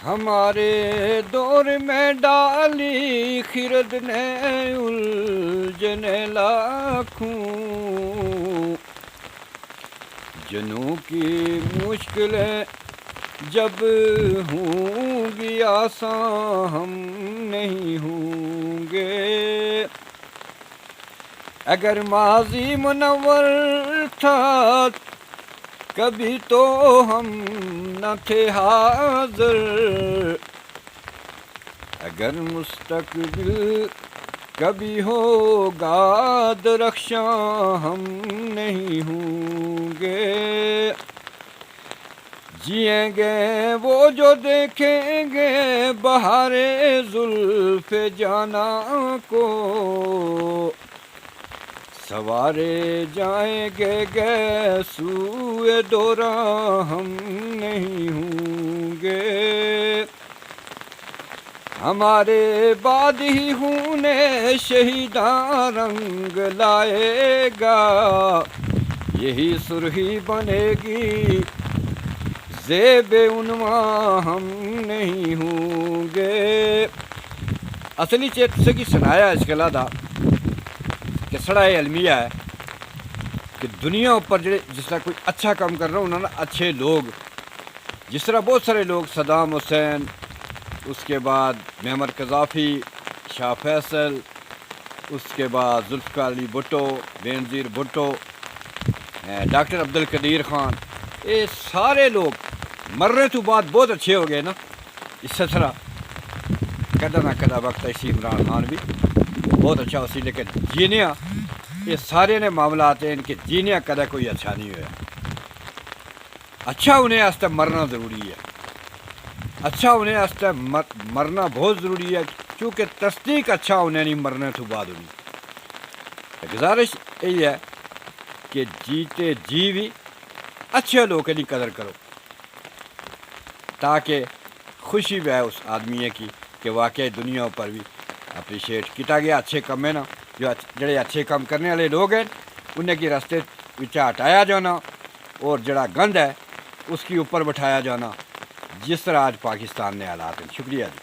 ہمارے دور میں ڈالی خرد نے الجھنے لاکھوں، جنوں کی مشکلیں جب ہوں گی آسان ہم نہیں ہوں گے۔ اگر ماضی منور تھا کبھی تو ہم نہ تھے حاضر، اگر مستقبل کبھی ہوگا درخشاں ہم نہیں ہوں گے۔ جئیں گے وہ جو دیکھیں گے بہارے زلف جانا کو، سوارے جائیں گے سوئے دوراں ہم نہیں ہوں گے۔ ہمارے بعد ہی خون شہیداں رنگ لائے گا، یہی سرخی بنے گی زیب عنواں ہم نہیں ہوں گے۔ اصلی چیت سے کی سنایا اس کلا دا کہ سڑا یہ علمیہ ہے کہ دنیا اوپر جس طرح کوئی اچھا کام کر رہا انہوں نے اچھے لوگ، جس طرح بہت سارے لوگ صدام حسین، اس کے بعد معمر قذافی، شاہ فیصل، اس کے بعد ذوالفقار علی بھٹو، بینظیر بھٹو، ڈاکٹر عبدالقدیر خان، یہ سارے لوگ مرنے تو بعد بہت اچھے ہو گئے نا۔ اس طرح کدا نہ کدا وقت ایسی عمران خان بھی بہت اچھا اسی، لیکن جینیا یہ سارے نے معاملات ہیں ان کے جینیا کدا کوئی اچھا نہیں ہوا۔ اچھا ہونے واسطے مرنا ضروری ہے، اچھا ہونے واسطے مرنا بہت ضروری ہے، کیونکہ تصدیق اچھا ہونے نہیں مرنے تو بعد ہونی۔ گزارش یہی ہے کہ جیتے جی بھی اچھے لوگوں کی قدر کرو، تاکہ خوشی بھی ہے اس آدمی کی کہ واقعی دنیا پر بھی اپریشیٹ کیا گیا اچھے کام ہے نا، جو جڑے اچھے کام کرنے والے لوگ ہیں انہیں کی راستے وچا ہٹایا جانا، اور جڑا گند ہے اس کی اوپر بٹھایا جانا، جس طرح آج پاکستان نے حالات ہیں۔ شکریہ جی۔